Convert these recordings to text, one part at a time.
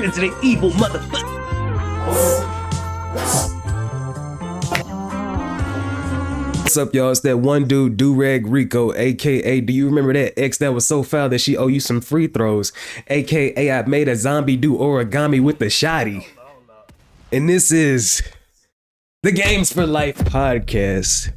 Resident Evil, motherfucker. What's up, y'all? It's that one dude, Durag Rico, aka, do you remember that ex that was so foul that she owe you some free throws? Aka, I made a zombie do origami with the shotty. And this is the Games for Life podcast,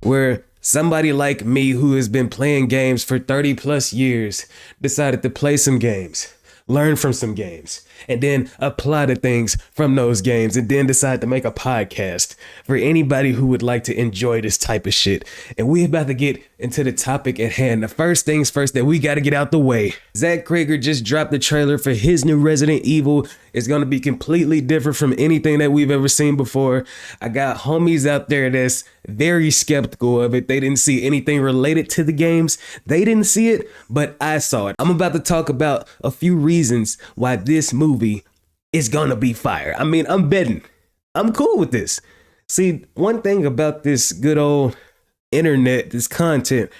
where somebody like me who has been playing games for 30 plus years decided to play some games, learn from some games, and then apply the things from those games, and then decide to make a podcast for anybody who would like to enjoy this type of shit. And we about to get into the topic at hand. The first things first that we got to get out the way. Zach Creggars just dropped the trailer for his new Resident Evil. It's going to be completely different from anything that we've ever seen before. I got homies out there that's very skeptical of it. They didn't see anything related to the games. They didn't see it, but I saw it. I'm about to talk about a few reasons why this movie is gonna be fire. I mean, I'm betting. I'm cool with this. See, one thing about this good old internet, this content,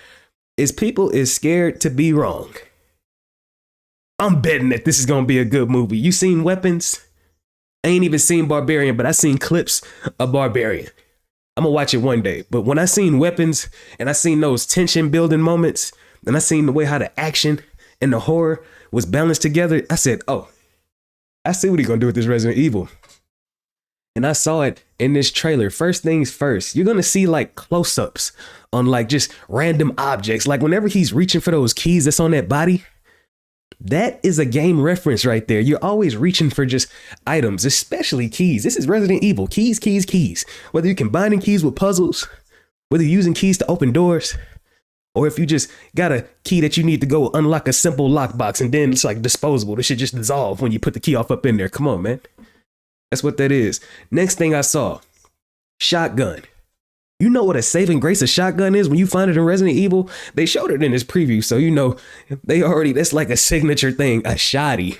is people is scared to be wrong. I'm betting that this is gonna be a good movie. You seen Weapons? I ain't even seen Barbarian, but I seen clips of Barbarian. I'm gonna watch it one day. But when I seen Weapons and I seen those tension building moments and I seen the way how the action and the horror was balanced together, I said, oh, I see what he's gonna do with this Resident Evil. And I saw it in this trailer. First things first, you're gonna see like close-ups on like just random objects. Like whenever he's reaching for those keys that's on that body, that is a game reference right there. You're always reaching for just items, especially keys. This is Resident Evil. Keys, keys, keys. Whether you're combining keys with puzzles, whether you're using keys to open doors, or if you just got a key that you need to go unlock a simple lockbox and then it's like disposable. This should just dissolve when you put the key off up in there. Come on, man. That's what that is. Next thing I saw, shotgun. You know what a saving grace a shotgun is when you find it in Resident Evil? They showed it in this preview, so you know that's like a signature thing, a shotty.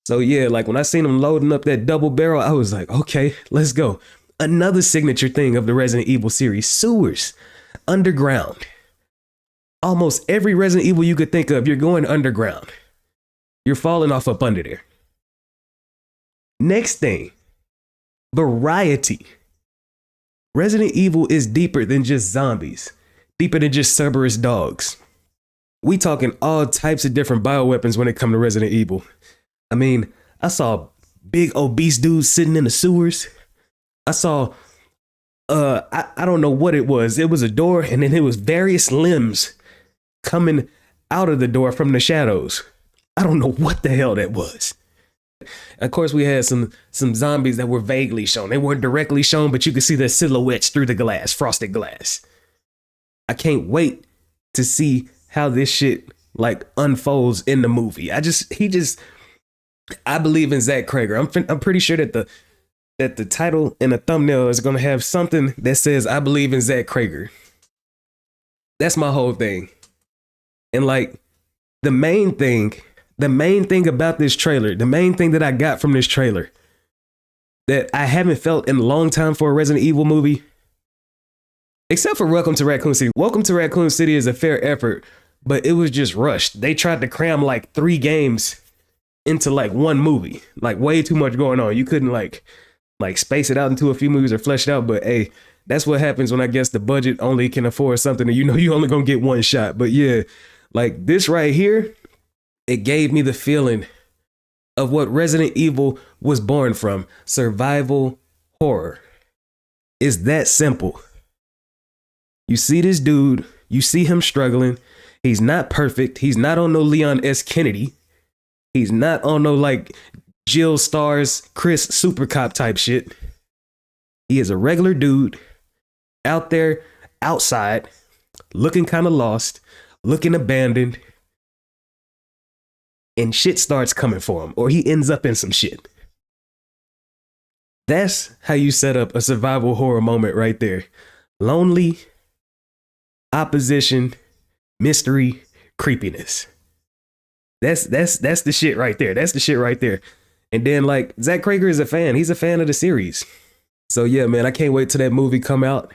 So yeah, like when I seen them loading up that double barrel, I was like, okay, let's go. Another signature thing of the Resident Evil series, sewers, underground. Almost every Resident Evil you could think of, you're going underground. You're falling off up under there. Next thing, variety. Resident Evil is deeper than just zombies, deeper than just Cerberus dogs. We talking all types of different bioweapons when it comes to Resident Evil. I mean, I saw big obese dudes sitting in the sewers. I saw, I don't know what it was. It was a door and then it was various limbs coming out of the door from the shadows. I don't know what the hell that was. Of course, we had some zombies that were vaguely shown. They weren't directly shown, but you could see their silhouettes through the glass, frosted glass. I can't wait to see how this shit like unfolds in the movie. I believe in Zach Creggars. I'm pretty sure that the title and the thumbnail is going to have something that says, I believe in Zach Creggars. That's my whole thing. And like the main thing about this trailer, the main thing that I got from this trailer that I haven't felt in a long time for a Resident Evil movie, except for Welcome to Raccoon City. Welcome to Raccoon City is a fair effort, but it was just rushed. They tried to cram like 3 games into like one movie, like way too much going on. You couldn't like space it out into a few movies or flesh it out, but hey, that's what happens when I guess the budget only can afford something and you know you only gonna get one shot. But yeah, like this right here, it gave me the feeling of what Resident Evil was born from. Survival horror. It's that simple. You see this dude, you see him struggling. He's not perfect. He's not on no Leon S. Kennedy. He's not on no like Jill Stars, Chris Super Cop type shit. He is a regular dude out there, outside, looking kind of lost, looking abandoned. And shit starts coming for him, or he ends up in some shit. That's how you set up a survival horror moment right there. Lonely, opposition, mystery, creepiness. That's the shit right there. That's the shit right there. And then like Zach Creggars is a fan. He's a fan of the series. So yeah, man, I can't wait till that movie come out.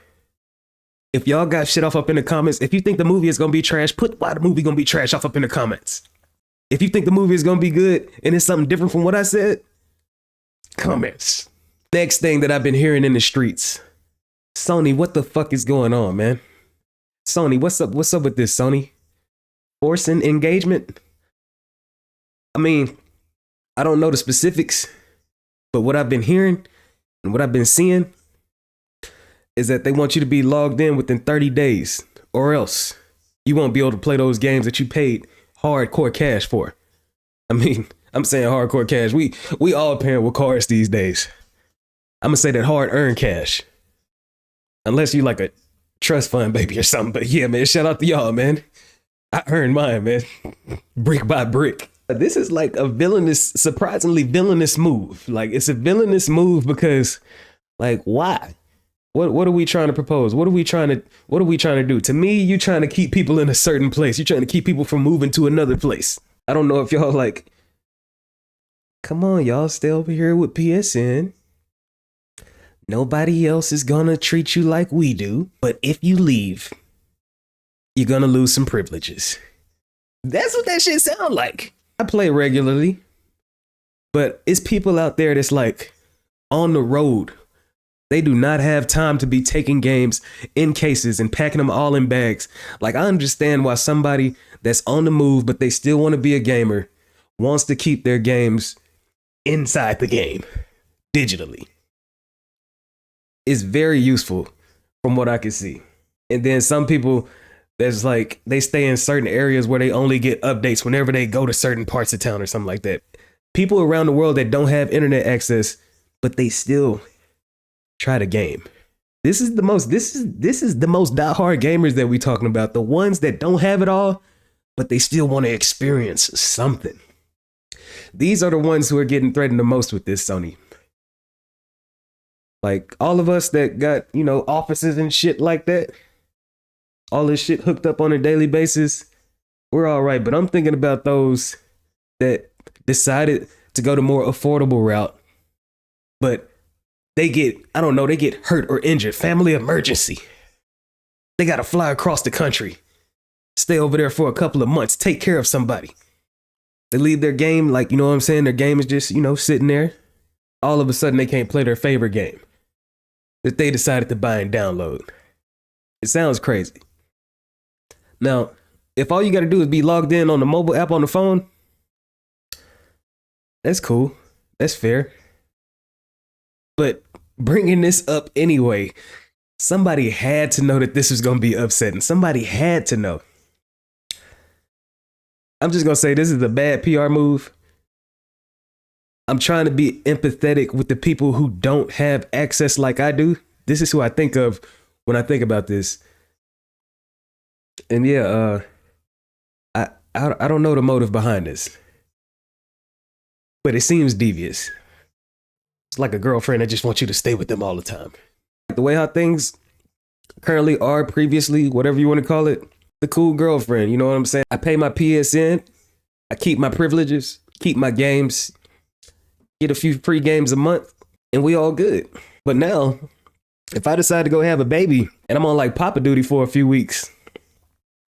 If y'all got shit off up in the comments, if you think the movie is gonna be trash, put why the movie gonna be trash off up in the comments. If you think the movie is gonna be good and it's something different from what I said, comments. Next thing that I've been hearing in the streets. Sony, what the fuck is going on, man? Sony, what's up? What's up with this, Sony? Forcing engagement? I mean, I don't know the specifics, but what I've been hearing and what I've been seeing is that they want you to be logged in within 30 days, or else you won't be able to play those games that you paid hardcore cash for. I mean, I'm saying hardcore cash. We all paying with cards these days. I'm gonna say that hard-earned cash. Unless you like a trust fund baby or something. But yeah, man, shout out to y'all, man. I earned mine, man. Brick by brick. This is like a surprisingly villainous move. Like, it's a villainous move because, like, why? What are we trying to propose? What are we trying to do? To me, you trying to keep people in a certain place. You're trying to keep people from moving to another place. I don't know if y'all like, come on, y'all, stay over here with PSN. Nobody else is gonna treat you like we do. But if you leave, you're gonna lose some privileges. That's what that shit sound like. I play regularly, but it's people out there that's like on the road. They do not have time to be taking games in cases and packing them all in bags. Like, I understand why somebody that's on the move, but they still want to be a gamer, wants to keep their games inside the game digitally. It's very useful from what I can see. And then some people that's like, they stay in certain areas where they only get updates whenever they go to certain parts of town or something like that. People around the world that don't have internet access, but they still try the game. This is the most diehard gamers that we talking about. The ones that don't have it all, but they still want to experience something. These are the ones who are getting threatened the most with this, Sony. Like, all of us that got, offices and shit like that, all this shit hooked up on a daily basis, we're all right. But I'm thinking about those that decided to go the more affordable route, but they get hurt or injured, family emergency. They got to fly across the country, stay over there for a couple of months, take care of somebody. They leave their game, like, you know what I'm saying? Their game is just, sitting there. All of a sudden, they can't play their favorite game that they decided to buy and download. It sounds crazy. Now, if all you got to do is be logged in on the mobile app on the phone, that's cool. That's fair. But bringing this up anyway, somebody had to know that this was going to be upsetting. Somebody had to know. I'm just going to say this is a bad PR move. I'm trying to be empathetic with the people who don't have access like I do. This is who I think of when I think about this. And yeah, I don't know the motive behind this, but it seems devious. It's like a girlfriend that just wants you to stay with them all the time. The way how things currently are, previously, whatever you want to call it, the cool girlfriend, you know what I'm saying? I pay my PSN, I keep my privileges, keep my games, get a few free games a month, and we all good. But now, if I decide to go have a baby and I'm on like papa duty for a few weeks,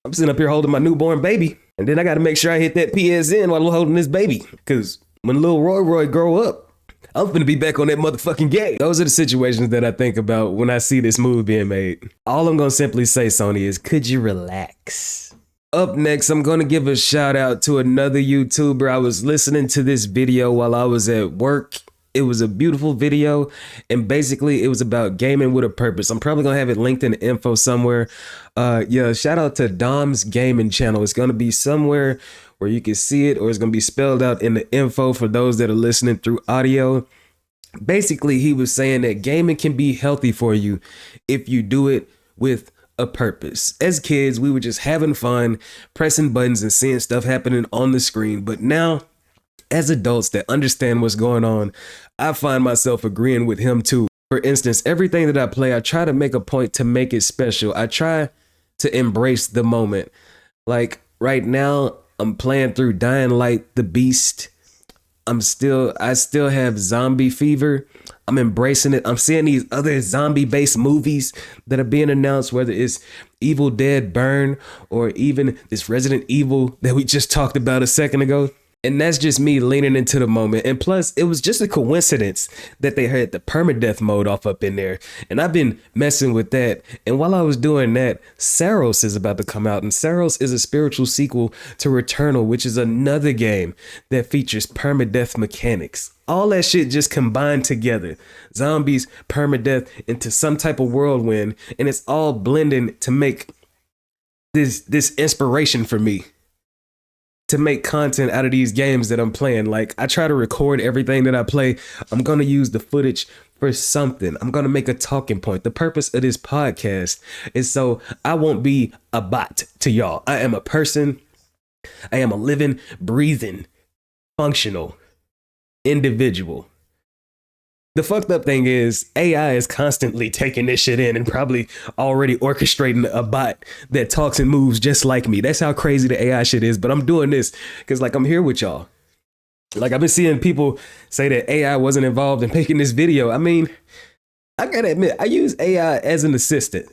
I'm sitting up here holding my newborn baby, and then I got to make sure I hit that PSN while I'm holding this baby. Because when little Roy grow up, I'm finna be back on that motherfucking game. Those are the situations that I think about when I see this move being made. All I'm gonna simply say, Sony, is could you relax? Up next, I'm gonna give a shout out to another YouTuber. I was listening to this video while I was at work. It was a beautiful video, and basically it was about gaming with a purpose. I'm probably gonna have it linked in the info somewhere. Yeah, shout out to Dom's gaming channel. It's gonna be somewhere where you can see it, or it's gonna be spelled out in the info for those that are listening through audio. Basically, he was saying that gaming can be healthy for you if you do it with a purpose. As kids, we were just having fun, pressing buttons and seeing stuff happening on the screen. But now, as adults that understand what's going on, I find myself agreeing with him too. For instance, everything that I play, I try to make a point to make it special. I try to embrace the moment. Like right now, I'm playing through Dying Light, The Beast. I still have zombie fever. I'm embracing it. I'm seeing these other zombie based movies that are being announced, whether it's Evil Dead Burn or even this Resident Evil that we just talked about a second ago. And that's just me leaning into the moment. And plus, it was just a coincidence that they had the permadeath mode off up in there. And I've been messing with that. And while I was doing that, Saros is about to come out. And Saros is a spiritual sequel to Returnal, which is another game that features permadeath mechanics. All that shit just combined together. Zombies, permadeath, into some type of whirlwind. And it's all blending to make this inspiration for me to make content out of these games that I'm playing. Like, I try to record everything that I play. I'm going to use the footage for something. I'm going to make a talking point. The purpose of this podcast is so I won't be a bot to y'all. I am a person. I am a living, breathing, functional individual. The fucked up thing is AI is constantly taking this shit in and probably already orchestrating a bot that talks and moves just like me. That's how crazy the AI shit is. But I'm doing this because, like, I'm here with y'all. Like, I've been seeing people say that AI wasn't involved in making this video. I mean, I gotta admit, I use AI as an assistant.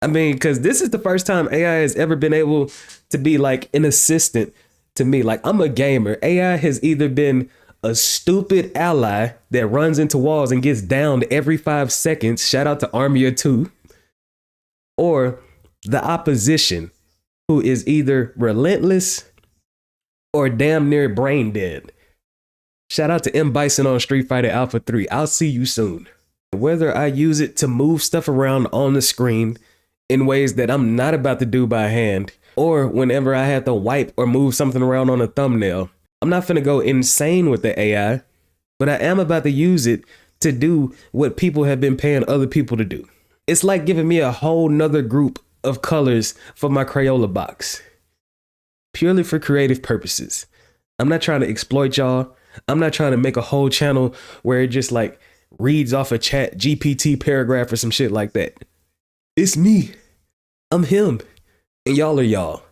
I mean, because this is the first time AI has ever been able to be like an assistant to me. Like, I'm a gamer. AI has either been a stupid ally that runs into walls and gets downed every 5 seconds. Shout out to Armia 2. Or the opposition, who is either relentless or damn near brain dead. Shout out to M. Bison on Street Fighter Alpha 3. I'll see you soon. Whether I use it to move stuff around on the screen in ways that I'm not about to do by hand, or whenever I have to wipe or move something around on a thumbnail, I'm not finna go insane with the AI, but I am about to use it to do what people have been paying other people to do. It's like giving me a whole nother group of colors for my Crayola box. Purely for creative purposes. I'm not trying to exploit y'all. I'm not trying to make a whole channel where it just like reads off a chat GPT paragraph or some shit like that. It's me. I'm him. And y'all are y'all.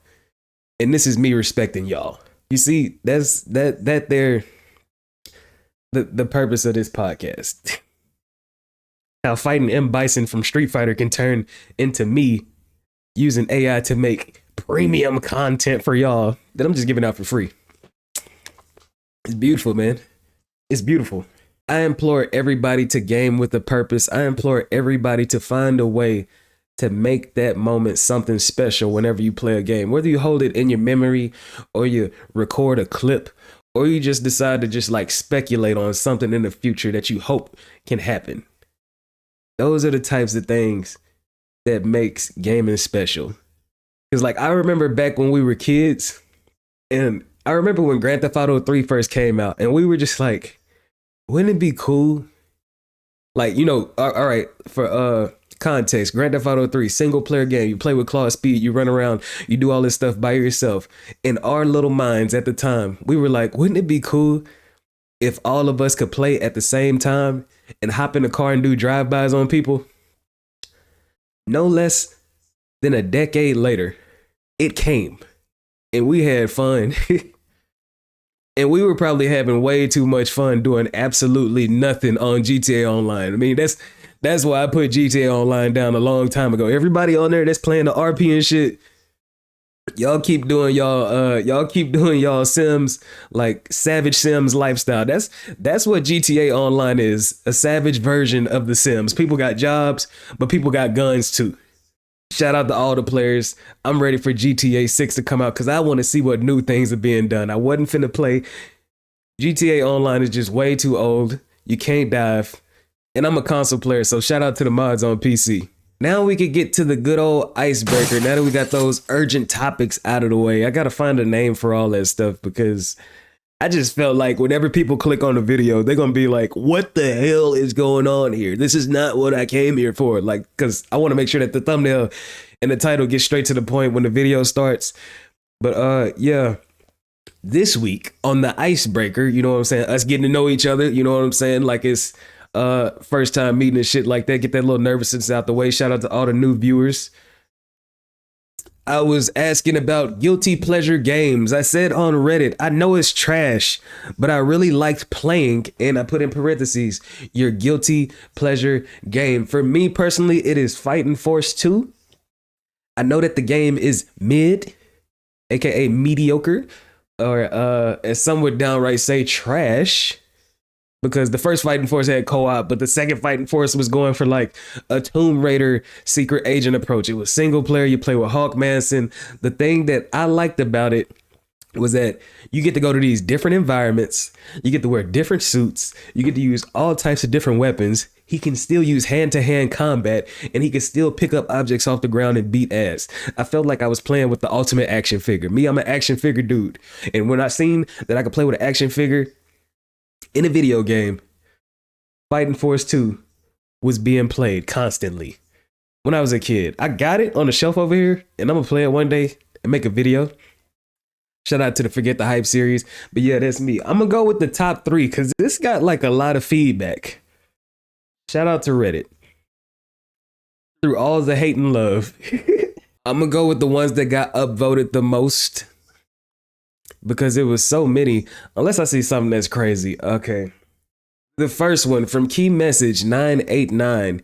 And this is me respecting y'all. You see, that's the purpose of this podcast. How fighting M. Bison from Street Fighter can turn into me using AI to make premium content for y'all that I'm just giving out for free. It's beautiful, man. It's beautiful. I implore everybody to game with a purpose. I implore everybody to find a way to make that moment something special whenever you play a game. Whether you hold it in your memory or you record a clip or you just decide to just like speculate on something in the future that you hope can happen. Those are the types of things that makes gaming special. Because like I remember back when we were kids, and I remember when Grand Theft Auto 3 first came out, and we were just like, wouldn't it be cool? Like, you know, all right, for context, Grand Theft Auto 3, single player game. You play with Claw Speed, you run around, you do all this stuff by yourself. In our little minds at the time, we were like, wouldn't it be cool if all of us could play at the same time and hop in the car and do drive-bys on people? No less than a decade later, it came and we had fun. And we were probably having way too much fun doing absolutely nothing on GTA Online. I mean, that's why I put GTA Online down a long time ago. Everybody on there that's playing the RP and shit, y'all keep doing y'all Sims, like Savage Sims lifestyle. That's what GTA Online is, a savage version of the Sims. People got jobs, but people got guns too. Shout out to all the players. I'm ready for GTA 6 to come out because I want to see what new things are being done. I wasn't finna play. GTA Online is just way too old. You can't dive. And I'm a console player, so shout out to the mods on PC. Now we could get to the good old icebreaker. Now that we got those urgent topics out of the way, I gotta find a name for all that stuff because I just felt like whenever people click on the video, they're gonna be like, what the hell is going on here? This is not what I came here for. Like, cause I wanna make sure that the thumbnail and the title get straight to the point when the video starts. But yeah, this week on the icebreaker, you know what I'm saying? Us getting to know each other, you know what I'm saying? Like it's first time meeting and shit like that. Get that little nervousness out the way. Shout out to all the new viewers. I was asking about guilty pleasure games. I said on Reddit, I know it's trash, but I really liked playing, and I put in parentheses, your guilty pleasure game. For me personally, it is Fighting Force 2. I know that the game is mid, aka mediocre, or as some would downright say, trash. Because the first Fighting Force had co-op, but the second Fighting Force was going for like a Tomb Raider secret agent approach. It was single player, you play with Hawk Manson. The thing that I liked about it was that you get to go to these different environments, you get to wear different suits, you get to use all types of different weapons. He can still use hand-to-hand combat, and he can still pick up objects off the ground and beat ass. I felt like I was playing with the ultimate action figure. Me, I'm an action figure dude. And when I seen that I could play with an action figure in a video game, Fighting Force 2 was being played constantly when I was a kid. I got it on the shelf over here, and I'm gonna play it one day and make a video. Shout out to the Forget the Hype series. But yeah, that's me. I'm gonna go with the top 3 because this got like a lot of feedback. Shout out to Reddit. Through all the hate and love. I'm gonna go with the ones that got upvoted the most, because it was so many, unless I see something that's crazy. Okay. The first one from Key Message 989.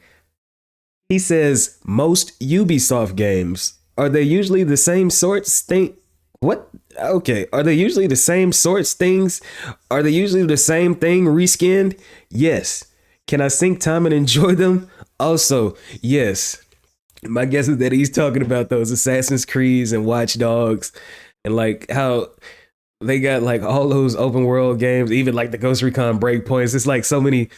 He says, most Ubisoft games, are they usually the same sorts thing? What? Okay. Are they usually the same sorts things? Are they usually the same thing reskinned? Yes. Can I sink time and enjoy them? Also, yes. My guess is that he's talking about those Assassin's Creeds and Watch Dogs, and like how they got like all those open world games, even like the Ghost Recon Breakpoints. It's like so many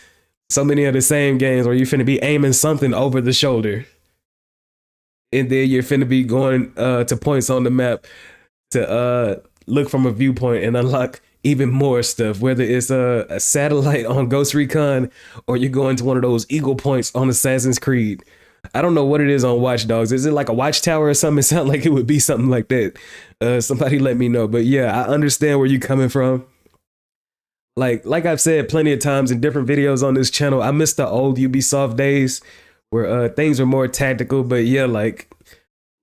of the same games where you're finna be aiming something over the shoulder, and then you're finna be going to points on the map to look from a viewpoint and unlock even more stuff, whether it's a satellite on Ghost Recon or you're going to one of those eagle points on Assassin's Creed. I don't know what it is on Watch Dogs. Is it like a watchtower or something? It sounds like it would be something like that. Somebody let me know. But yeah, I understand where you're coming from. Like I've said plenty of times in different videos on this channel, I miss the old Ubisoft days where things were more tactical. But yeah, like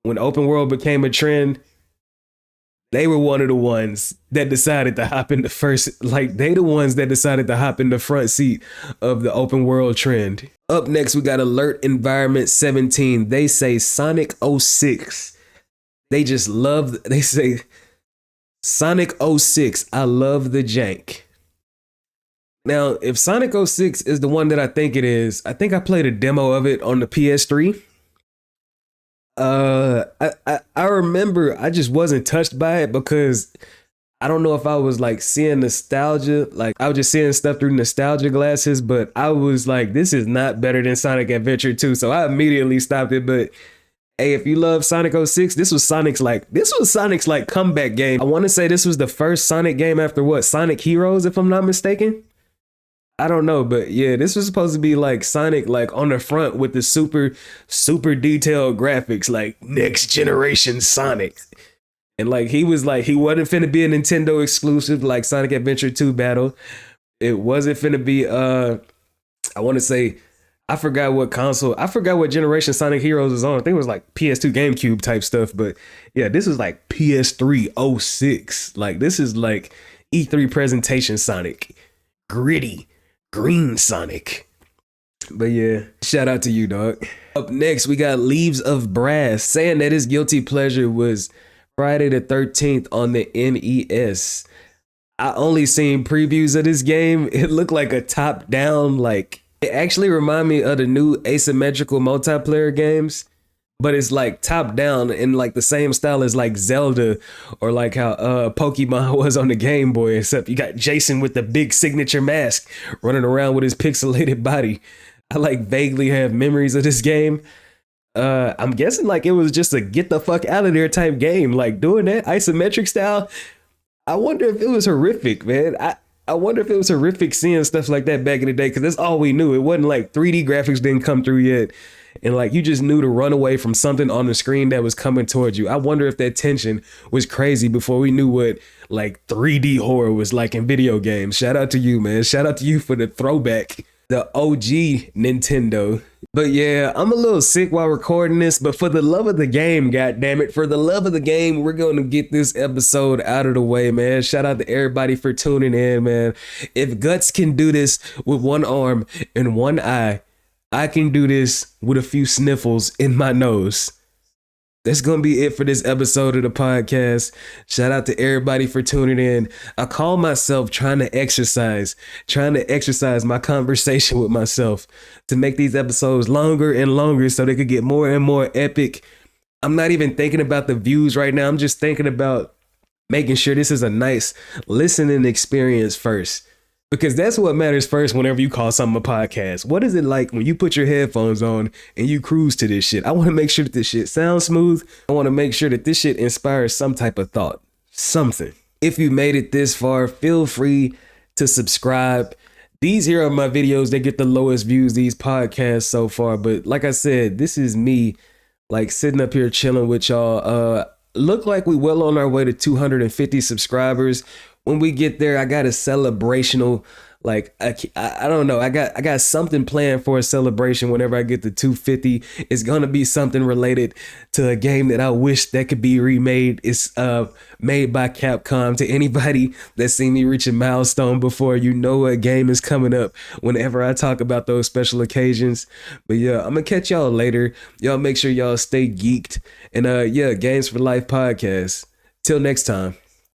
when open world became a trend, they were one of the ones that decided to hop in the first, like they the ones that decided to hop in the front seat of the open world trend. Up next, we got Alert Environment 17. They say Sonic 06. They say Sonic 06. I love the jank. Now, if Sonic 06 is the one that I think it is, I think I played a demo of it on the PS3. I remember I just wasn't touched by it because I don't know if I was like seeing nostalgia, like I was just seeing stuff through nostalgia glasses, but I was like, this is not better than Sonic Adventure 2. So I immediately stopped it. But hey, if you love Sonic 06, this was Sonic's like comeback game. I want to say this was the first Sonic game after what? Sonic Heroes, if I'm not mistaken. I don't know, but yeah, this was supposed to be like Sonic like on the front with the super detailed graphics, like next generation Sonic. And like he wasn't finna be a Nintendo exclusive like Sonic Adventure 2 Battle. It wasn't finna be I want to say, I forgot what generation Sonic Heroes was on. I think it was like PS2 GameCube type stuff, but yeah, this is like PS3 06. Like this is like E3 presentation Sonic. Gritty, green Sonic. But yeah, shout out to you, dog. Up next, we got Leaves of Brass saying that his guilty pleasure was Friday the 13th on the NES. I only seen previews of this game. It looked like a top-down, like, it actually reminded me of the new asymmetrical multiplayer games, but it's like top-down in like the same style as like Zelda or like how Pokemon was on the Game Boy, except you got Jason with the big signature mask running around with his pixelated body. I like vaguely have memories of this game. I'm guessing like it was just a get the fuck out of there type game, like doing that isometric style. I wonder if it was horrific, man. I wonder if it was horrific seeing stuff like that back in the day, because that's all we knew. It wasn't like 3D graphics didn't come through yet. And like you just knew to run away from something on the screen that was coming towards you. I wonder if that tension was crazy before we knew what like 3D horror was like in video games. Shout out to you, man. Shout out to you for the throwback. the OG Nintendo. But yeah, I'm a little sick while recording this, but for the love of the game, goddammit, for the love of the game, we're going to get this episode out of the way, man. Shout out to everybody for tuning in, man. If Guts can do this with one arm and one eye, I can do this with a few sniffles in my nose. That's going to be it for this episode of the podcast. Shout out to everybody for tuning in. I call myself trying to exercise my conversation with myself to make these episodes longer and longer so they could get more and more epic. I'm not even thinking about the views right now. I'm just thinking about making sure this is a nice listening experience first. Because that's what matters first whenever you call something a podcast. What is it like when you put your headphones on and you cruise to this shit? I want to make sure that this shit sounds smooth. I want to make sure that this shit inspires some type of thought. Something. If you made it this far, feel free to subscribe. These here are my videos that get the lowest views, these podcasts so far. But like I said, this is me like sitting up here chilling with y'all. Look like we well on our way to 250 subscribers. When we get there, I got a celebrational, like, I don't know. I got something planned for a celebration whenever I get to 250. It's going to be something related to a game that I wish that could be remade. It's made by Capcom. To anybody that's seen me reach a milestone before, you know what game is coming up whenever I talk about those special occasions. But yeah, I'm going to catch y'all later. Y'all make sure y'all stay geeked. And yeah, Games for Life podcast. Till next time.